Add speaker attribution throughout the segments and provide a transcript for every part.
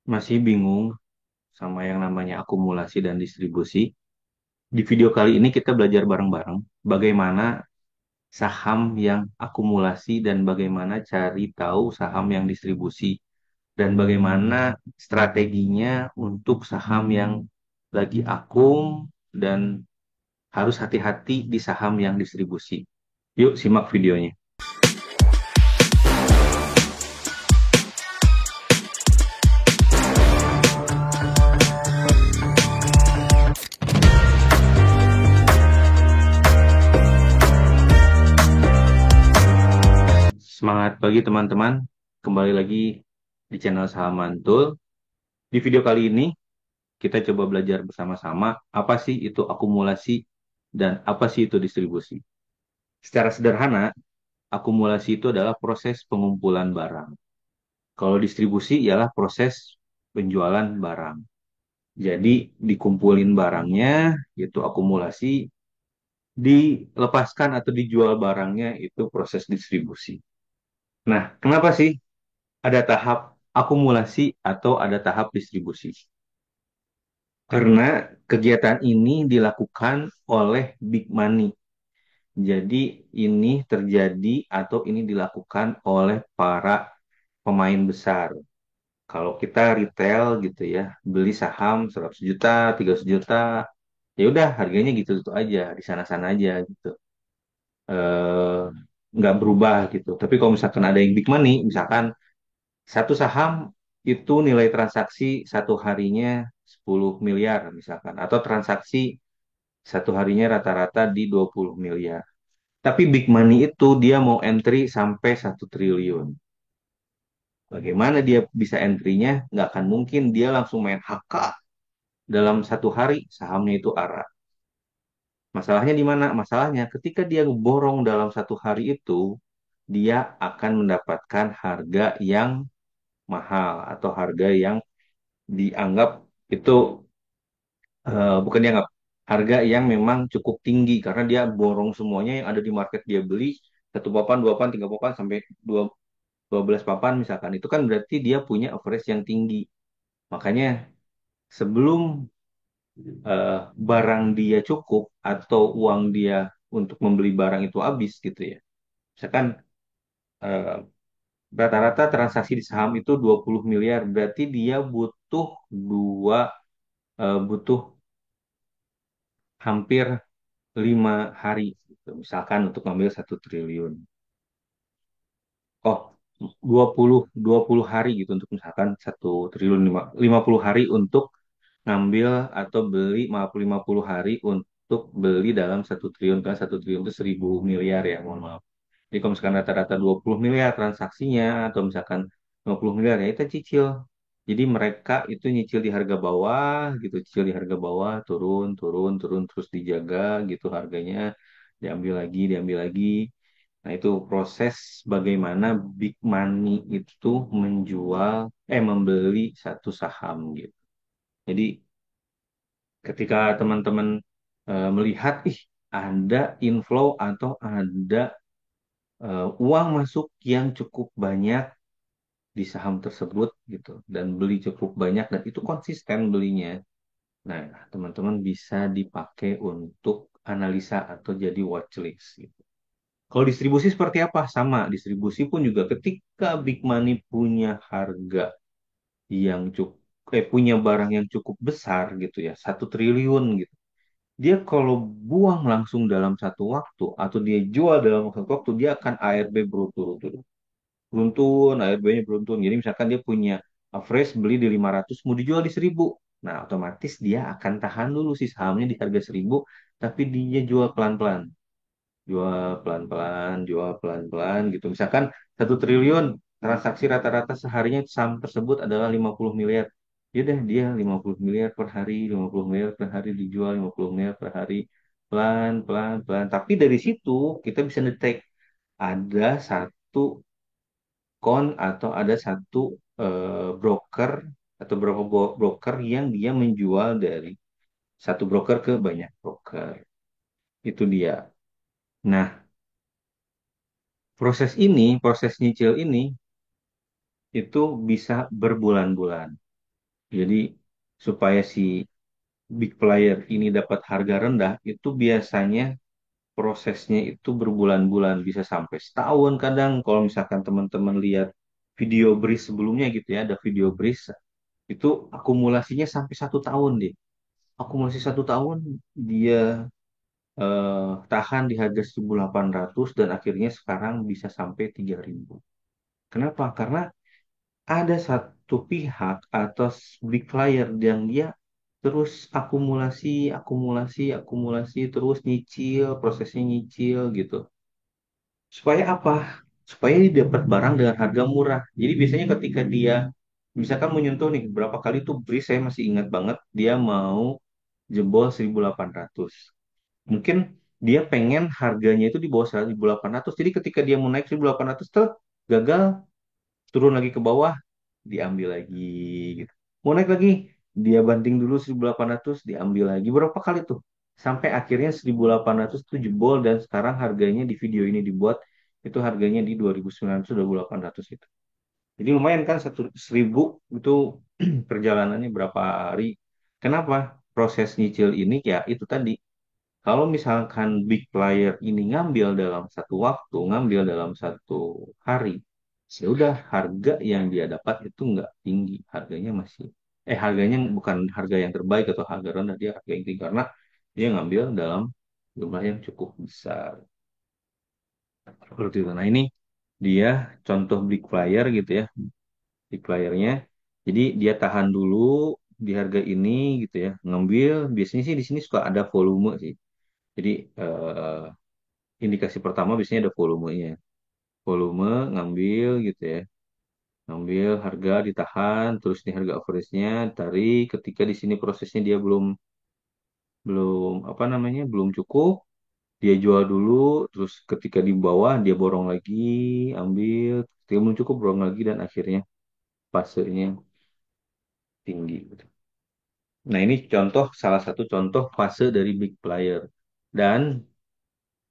Speaker 1: Masih bingung sama yang namanya akumulasi dan distribusi? Di video kali ini kita belajar bareng-bareng bagaimana saham yang akumulasi dan bagaimana cari tahu saham yang distribusi dan bagaimana strateginya untuk saham yang lagi akum dan harus hati-hati di saham yang distribusi. Yuk simak videonya. Semangat pagi teman-teman, kembali lagi di channel Saham Mantul. Di video kali ini kita coba belajar bersama-sama apa sih itu akumulasi dan apa sih itu distribusi. Secara sederhana, akumulasi itu adalah proses pengumpulan barang. Kalau distribusi ialah proses penjualan barang. Jadi dikumpulin barangnya, itu akumulasi, dilepaskan atau dijual barangnya itu proses distribusi. Nah, kenapa sih ada tahap akumulasi atau ada tahap distribusi? Karena kegiatan ini dilakukan oleh big money. Jadi ini terjadi atau ini dilakukan oleh para pemain besar. Kalau kita retail gitu ya, beli saham 100 juta, 300 juta, ya udah harganya gitu-gitu aja, di sana-sana aja gitu. Eh, nggak berubah gitu. Tapi kalau misalkan ada yang big money, misalkan satu saham itu nilai transaksi satu harinya 10 miliar misalkan, atau transaksi satu harinya rata-rata di 20 miliar. Tapi big money itu dia mau entry sampai 1 triliun. Bagaimana dia bisa entry-nya? Nggak akan mungkin dia langsung main HK dalam satu hari sahamnya itu ARA. Masalahnya di mana? Masalahnya ketika dia borong dalam satu hari itu, dia akan mendapatkan harga yang mahal atau harga yang dianggap itu bukan dianggap harga yang memang cukup tinggi karena dia borong semuanya yang ada di market dia beli satu papan, dua papan, tiga papan sampai dua 12 papan misalkan. Itu kan berarti dia punya average yang tinggi. Makanya sebelum barang dia cukup atau uang dia untuk membeli barang itu habis gitu ya. Misalkan eh, rata-rata transaksi di saham itu 20 miliar, berarti dia butuh dua butuh hampir 5 hari gitu. Misalkan untuk ngambil 1 triliun. Oh, 20 hari gitu untuk misalkan 1 triliun 50 hari untuk ngambil atau beli 50 hari untuk beli dalam 1 triliun, kan 1 triliun itu 1.000 miliar ya, mohon maaf. Jadi kalau misalkan rata-rata 20 miliar transaksinya atau misalkan 50 miliar ya itu cicil. Jadi mereka itu nyicil di harga bawah gitu, cicil di harga bawah, turun, turun, turun, terus dijaga gitu harganya, diambil lagi. Nah itu proses bagaimana big money itu membeli satu saham gitu. Jadi ketika teman-teman melihat, ih ada inflow atau ada uang masuk yang cukup banyak di saham tersebut gitu dan beli cukup banyak dan itu konsisten belinya. Nah, teman-teman bisa dipakai untuk analisa atau jadi watchlist gitu. Kalau distribusi seperti apa? Sama, distribusi pun juga ketika big money punya harga yang cukup punya barang yang cukup besar gitu ya, 1 triliun gitu. Dia kalau buang langsung dalam satu waktu atau dia jual dalam satu waktu, dia akan ARB beruntun-untun. Beruntun, ARB-nya beruntun. Jadi misalkan dia punya average beli di 500, mau dijual di 1.000. Nah, otomatis dia akan tahan dulu si sahamnya di harga 1.000, tapi dia jual pelan-pelan. Jual pelan-pelan gitu. Misalkan 1 triliun, transaksi rata-rata seharinya saham tersebut adalah 50 miliar. Yaudah dia 50 miliar per hari, 50 miliar per hari dijual, 50 miliar per hari. Pelan, pelan, pelan. Tapi dari situ kita bisa detek ada satu atau ada satu broker atau beberapa broker yang dia menjual dari satu broker ke banyak broker. Itu dia. Nah, proses nyicil ini itu bisa berbulan-bulan. Jadi supaya si big player ini dapat harga rendah, itu biasanya prosesnya itu berbulan-bulan, bisa sampai setahun kadang. Kalau misalkan teman-teman lihat video breeze sebelumnya gitu ya, ada video breeze, itu akumulasinya sampai 1 tahun deh. Akumulasi 1 tahun, dia tahan di harga 1.800 dan akhirnya sekarang bisa sampai 3.000. Kenapa? Karena ada satu pihak atau big player yang dia terus akumulasi, akumulasi, akumulasi, terus nyicil, prosesnya nyicil gitu. Supaya apa? Supaya dia dapat barang dengan harga murah. Jadi biasanya ketika dia misalkan menyentuh nih, berapa kali tuh beli saya masih ingat banget, dia mau jebol 1.800. Mungkin dia pengen harganya itu di bawah 1.800. Jadi ketika dia mau naik 1.800 tuh gagal, turun lagi ke bawah, diambil lagi gitu. Mau naik lagi, dia banting dulu 1.800, diambil lagi. Berapa kali tuh? Sampai akhirnya 1.800 tuh jebol dan sekarang harganya di video ini dibuat itu harganya di 2.900, 2.800 itu. Jadi lumayan kan 1.000 itu perjalanannya berapa hari. Kenapa? Proses nyicil ini ya itu tadi. Kalau misalkan big player ini ngambil dalam satu waktu, ngambil dalam satu hari, ya udah harga yang dia dapat itu nggak tinggi, harganya masih, harganya bukan harga yang terbaik atau harga rendah, dia harga yang tinggi karena dia ngambil dalam jumlah yang cukup besar. Seperti itu. Nah ini dia contoh big player gitu ya, big playernya. Jadi dia tahan dulu di harga ini gitu ya, ngambil. Biasanya sih di sini suka ada volume sih. Jadi indikasi pertama biasanya ada volumenya. Volume ngambil gitu ya. Ngambil harga ditahan, terus di harga average-nya tarik. Ketika di sini prosesnya dia belum belum apa namanya belum cukup, dia jual dulu. Terus ketika di bawah dia borong lagi, ambil. Ketika belum cukup borong lagi dan akhirnya fasenya tinggi, gitu. Nah ini contoh salah satu contoh fase dari big player. Dan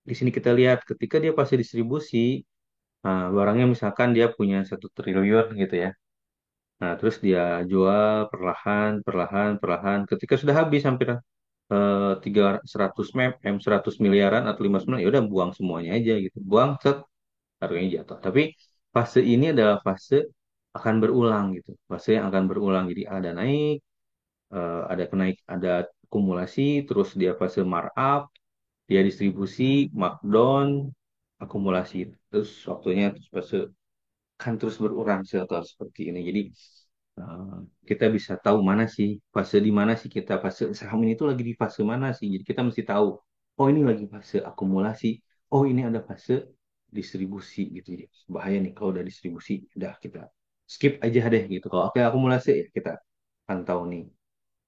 Speaker 1: di sini kita lihat ketika dia fase distribusi. Nah, barangnya misalkan dia punya 1 triliun gitu ya. Nah, terus dia jual perlahan, perlahan, perlahan. Ketika sudah habis hampir 100 miliaran atau 500 miliar, ya udah buang semuanya aja gitu. Buang, set, harganya jatuh. Tapi fase ini adalah fase akan berulang gitu. Fase yang akan berulang. Jadi ada naik, ada akumulasi, terus dia fase markup, dia distribusi, markdown, akumulasi. Terus waktunya terus fase kan terus berulang sel seperti ini. Jadi eh, kita bisa tahu mana sih fase di mana sih kita fase saham ini tuh lagi di fase mana sih. Jadi kita mesti tahu. Oh ini lagi fase akumulasi. Oh ini ada fase distribusi gitu. Jadi bahaya nih kalau udah distribusi, udah kita skip aja deh gitu. Kalau oke akumulasi ya kita pantau nih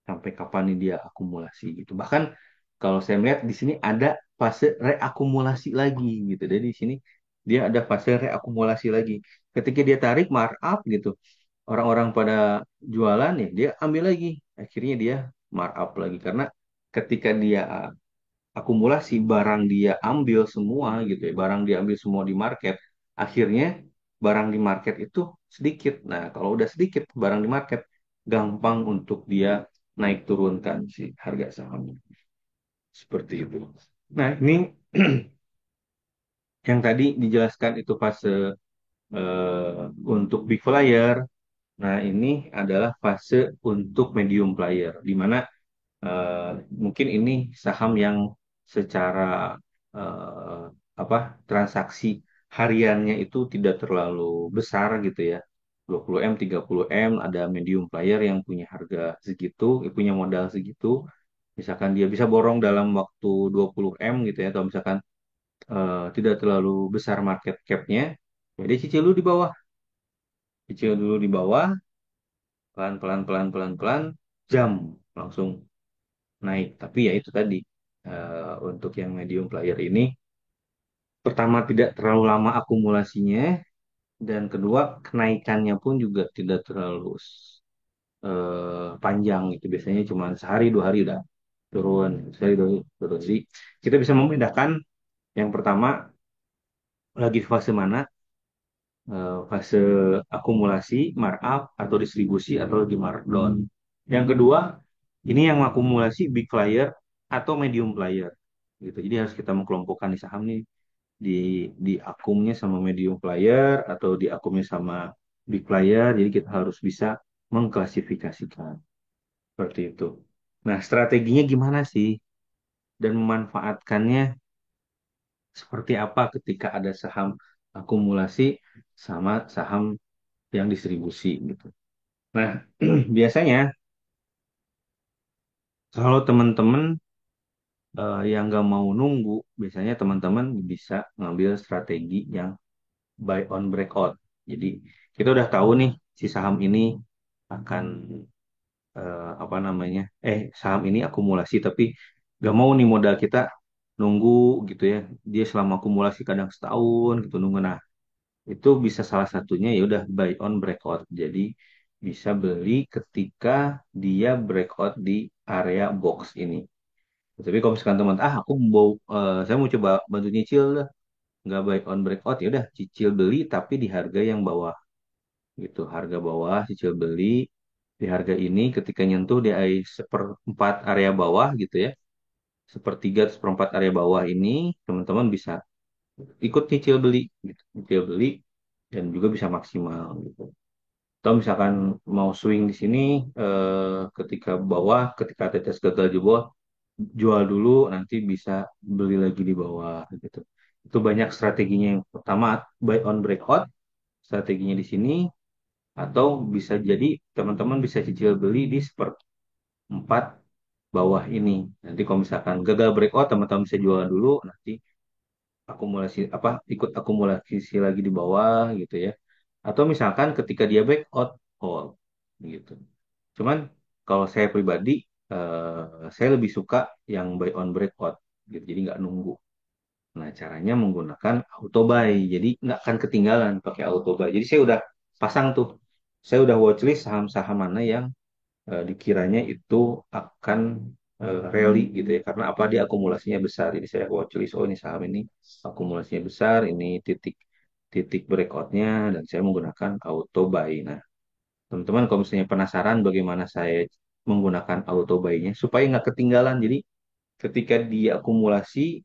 Speaker 1: sampai kapan nih dia akumulasi gitu. Bahkan kalau saya melihat di sini ada fase reakumulasi lagi gitu. Jadi di sini dia ada fase reakumulasi lagi. Ketika dia tarik markup gitu, orang-orang pada jualan ya dia ambil lagi. Akhirnya dia markup lagi karena ketika dia akumulasi barang dia ambil semua gitu ya, barang dia ambil semua di market, akhirnya barang di market itu sedikit. Nah, kalau udah sedikit barang di market, gampang untuk dia naik turunkan si harga sahamnya. Seperti itu. Nah, ini yang tadi dijelaskan itu fase untuk big player. Nah, ini adalah fase untuk medium player, di mana eh, mungkin ini saham yang secara eh, apa transaksi hariannya itu tidak terlalu besar gitu ya. 20 M, 30 M, ada medium player yang punya harga segitu, punya modal segitu. Misalkan dia bisa borong dalam waktu 20 M gitu ya, atau misalkan tidak terlalu besar market cap-nya, ya dia cicil dulu di bawah. Cicil dulu di bawah, pelan pelan pelan pelan pelan, jam langsung naik. Tapi ya itu tadi untuk yang medium player ini, pertama tidak terlalu lama akumulasinya, dan kedua kenaikannya pun juga tidak terlalu panjang. Itu biasanya cuma sehari 2 hari udah turun, sehari 2 hari turun. Jadi kita bisa membedakan yang pertama lagi fase mana, fase akumulasi, markup, atau distribusi, atau lagi markdown. Yang kedua, ini yang akumulasi big player atau medium player gitu. Jadi harus kita mengkelompokkan di saham nih di di akumnya sama medium player atau di akumnya sama big player. Jadi kita harus bisa mengklasifikasikan seperti itu. Nah, strateginya gimana sih dan memanfaatkannya seperti apa ketika ada saham akumulasi sama saham yang distribusi gitu. Nah, biasanya kalau teman-teman yang nggak mau nunggu, biasanya teman-teman bisa ngambil strategi yang buy on breakout. Jadi kita udah tahu nih si saham ini akan apa namanya, saham ini akumulasi tapi nggak mau nih modal kita nunggu gitu ya. Dia selama akumulasi kadang setahun gitu nunggu. Nah, itu bisa salah satunya ya udah buy on breakout. Jadi bisa beli ketika dia breakout di area box ini. Tapi kalau misalkan teman, aku mau, saya mau coba bantu nyicil lah, nggak buy on breakout ya udah cicil beli tapi di harga yang bawah gitu, harga bawah cicil beli di harga ini ketika nyentuh di seperempat area bawah gitu ya, sepertiga atau seperempat area bawah ini teman-teman bisa ikut cicil beli, gitu. Cicil beli dan juga bisa maksimal gitu. Atau misalkan mau swing di sini ketika bawah, ketika tetes gagal di bawah jual dulu nanti bisa beli lagi di bawah gitu. Itu banyak strateginya. Yang pertama buy on breakout, strateginya di sini atau bisa jadi teman-teman bisa cicil beli di seperempat bawah ini. Nanti kalau misalkan gagal breakout teman-teman bisa jual dulu nanti akumulasi apa ikut akumulasi lagi di bawah gitu ya. Atau misalkan ketika dia breakout hold gitu. Cuman kalau saya pribadi saya lebih suka yang buy on breakout gitu. Jadi nggak nunggu. Nah, caranya menggunakan auto buy. Jadi nggak akan ketinggalan pakai auto buy. Jadi saya udah pasang tuh. Saya udah watchlist saham-saham mana yang dikiranya itu akan rally gitu ya. Karena apa dia akumulasinya besar. Jadi saya watchlist, oh ini saham ini akumulasinya besar, ini titik titik breakoutnya dan saya menggunakan auto buy. Nah, teman-teman kalau misalnya penasaran bagaimana saya menggunakan auto buy-nya supaya nggak ketinggalan. Jadi ketika dia akumulasi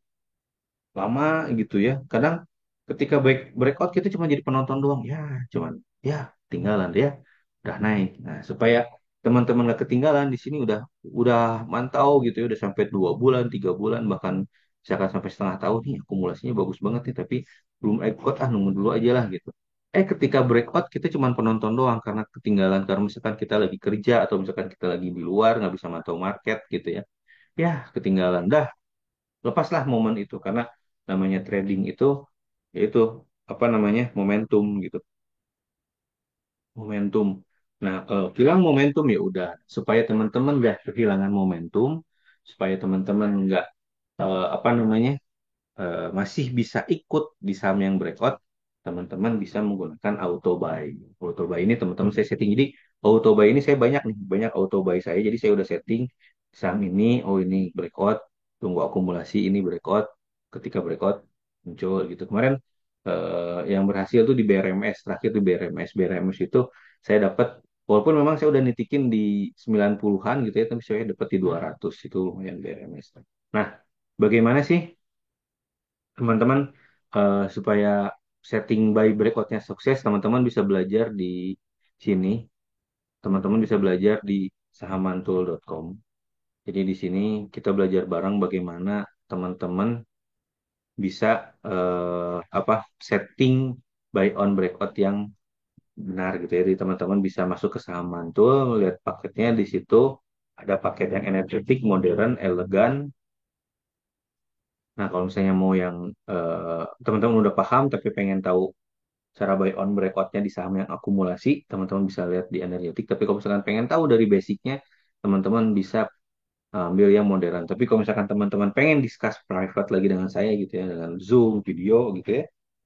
Speaker 1: lama gitu ya. Kadang ketika breakout kita cuma jadi penonton doang. Ya, cuman ya tinggalan ya. Udah naik. Nah, supaya teman-teman nggak ketinggalan di sini udah mantau gitu ya. Udah sampai 2 bulan, 3 bulan, bahkan misalkan sampai setengah tahun nih akumulasinya bagus banget nih. Tapi belum breakout nunggu dulu aja lah gitu. Ketika breakout kita cuma penonton doang karena ketinggalan karena misalkan kita lagi kerja atau misalkan kita lagi di luar nggak bisa mantau market gitu ya. Ya, ketinggalan. Dah, lepaslah momen itu karena namanya trading itu yaitu apa namanya momentum gitu, momentum. Nah, hilang momentum ya udah supaya teman-teman nggak kehilangan momentum, supaya teman-teman nggak apa namanya masih bisa ikut di saham yang breakout, teman-teman bisa menggunakan auto buy. Auto buy ini teman-teman saya setting. Jadi auto buy ini saya banyak nih, banyak auto buy saya. Jadi saya udah setting saham ini, oh ini breakout, tunggu akumulasi ini breakout, ketika breakout muncul gitu. Kemarin yang berhasil tuh di BRMS, terakhir di BRMS. BRMS itu saya dapat walaupun memang saya udah nitikin di 90-an gitu ya, tapi saya dapat di 200 itu lumayan BRMS. Nah, bagaimana sih teman-teman supaya setting buy breakoutnya sukses, teman-teman bisa belajar di sini. Teman-teman bisa belajar di sahamantul.com. Jadi di sini kita belajar bareng bagaimana teman-teman bisa apa setting buy on breakout yang benar gitu ya. Jadi teman-teman bisa masuk ke saham mantul, lihat paketnya di situ. Ada paket yang energetik, modern, elegan. Nah, kalau misalnya mau yang teman-teman udah paham tapi pengen tahu cara buy on breakoutnya di saham yang akumulasi, teman-teman bisa lihat di energetik. Tapi kalau misalkan pengen tahu dari basicnya, teman-teman bisa ambil yang modern. Tapi kalau misalkan teman-teman pengen discuss private lagi dengan saya gitu ya, dengan Zoom, video gitu ya,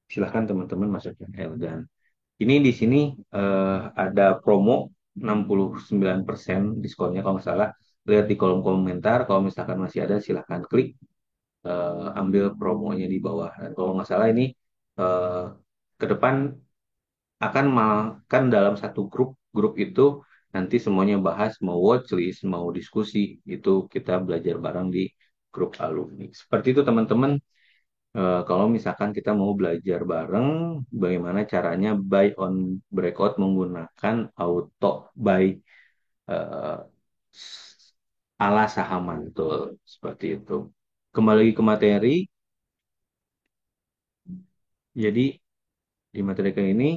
Speaker 1: silahkan teman-teman masuk yang elegan. Ini di sini ada promo 69% diskonnya kalau nggak salah. Lihat di kolom komentar, kalau misalkan masih ada silahkan klik ambil promonya di bawah. Dan kalau nggak salah ini eh, ke depan akan makan dalam satu grup, grup itu Nanti semuanya bahas, mau watchlist, mau diskusi, itu kita belajar bareng di grup alumni. Seperti itu teman-teman. Kalau misalkan kita mau belajar bareng, bagaimana caranya buy on breakout menggunakan auto buy eh, ala saham mantul seperti itu. Kembali lagi ke materi, jadi di materi kali ini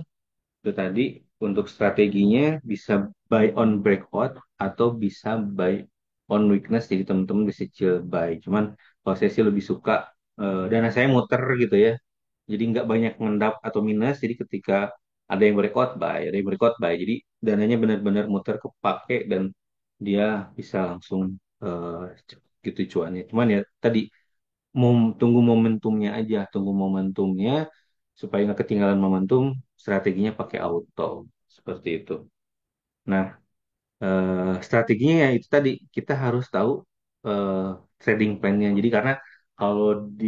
Speaker 1: itu tadi untuk strateginya bisa buy on breakout atau bisa buy on weakness. Jadi teman-teman bisa chill buy. Cuman kalau saya sih lebih suka dana saya muter gitu ya. Jadi nggak banyak ngendap atau minus. Jadi ketika ada yang breakout buy, ada yang breakout buy. Jadi dananya benar-benar muter kepake dan dia bisa langsung gitu cuannya. Cuman ya tadi tunggu momentumnya aja, tunggu momentumnya supaya nggak ketinggalan momentum. Strateginya pakai auto seperti itu. Nah, strateginya ya itu tadi kita harus tahu eh, trading plan-nya. Jadi karena kalau di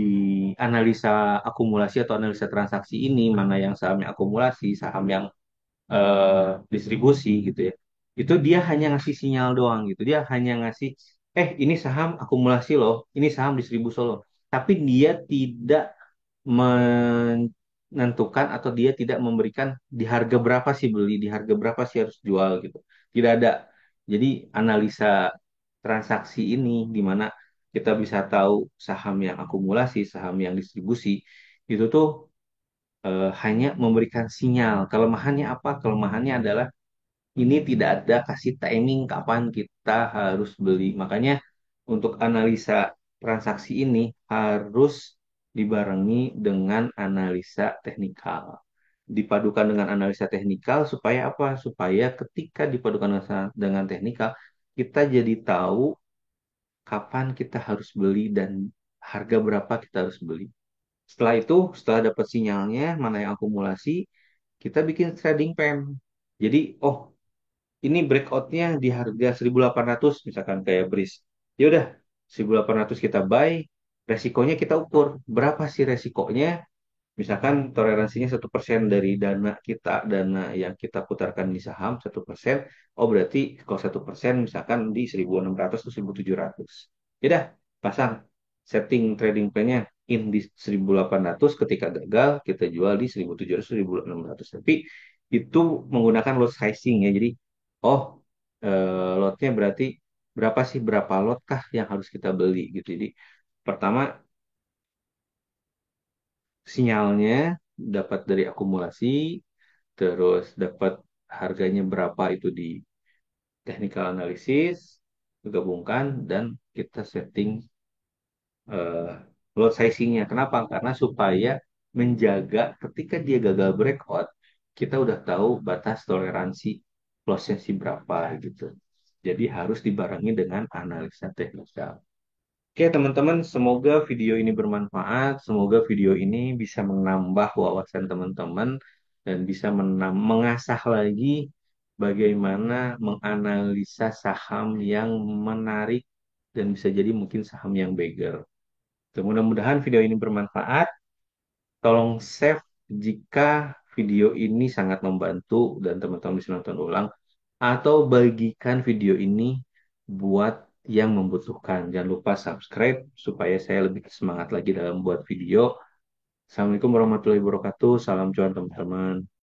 Speaker 1: analisa akumulasi atau analisa transaksi ini mana yang sahamnya akumulasi, saham yang distribusi gitu ya. Itu dia hanya ngasih sinyal doang gitu. Dia hanya ngasih ini saham akumulasi loh, ini saham distribusi loh. Tapi dia tidak menentukan atau dia tidak memberikan di harga berapa sih beli, di harga berapa sih harus jual gitu. Tidak ada. Jadi analisa transaksi ini di mana kita bisa tahu saham yang akumulasi, saham yang distribusi itu tuh hanya memberikan sinyal. Kelemahannya apa? Kelemahannya adalah ini tidak ada kasih timing kapan kita harus beli. Makanya untuk analisa transaksi ini harus dibarengi dengan analisa teknikal. Dipadukan dengan analisa teknikal supaya apa? Supaya ketika dipadukan dengan teknikal, kita jadi tahu kapan kita harus beli dan harga berapa kita harus beli. Setelah itu, setelah dapat sinyalnya, mana yang akumulasi, kita bikin trading plan. Jadi, oh ini breakoutnya di harga 1.800 misalkan kayak BRIS. Ya udah 1.800 kita buy, resikonya kita ukur. Berapa sih resikonya? Misalkan toleransinya 1% dari dana kita, dana yang kita putarkan di saham 1%. Oh berarti kalau 1% misalkan di 1.600 atau 1.700. Ya udah pasang setting trading plan-nya in di 1.800, ketika gagal kita jual di 1.700 1.600. Tapi itu menggunakan lot sizing ya. Jadi oh lotnya berarti berapa sih, berapa lot kah yang harus kita beli gitu. Jadi pertama sinyalnya dapat dari akumulasi, terus dapat harganya berapa itu di technical analysis, digabungkan dan kita setting eh, lot sizingnya. Kenapa? Karena supaya menjaga ketika dia gagal breakout, kita udah tahu batas toleransi lossnya sih berapa gitu. Jadi harus dibarengi dengan analisa teknikal. Oke, teman-teman, semoga video ini bermanfaat. Semoga video ini bisa menambah wawasan teman-teman dan bisa mengasah lagi bagaimana menganalisa saham yang menarik dan bisa jadi mungkin saham yang begal. Mudah-mudahan video ini bermanfaat. Tolong save jika video ini sangat membantu dan teman-teman bisa nonton ulang atau bagikan video ini buat yang membutuhkan. Jangan lupa subscribe supaya saya lebih semangat lagi dalam buat video. Assalamualaikum warahmatullahi wabarakatuh. Salam cuan teman-teman.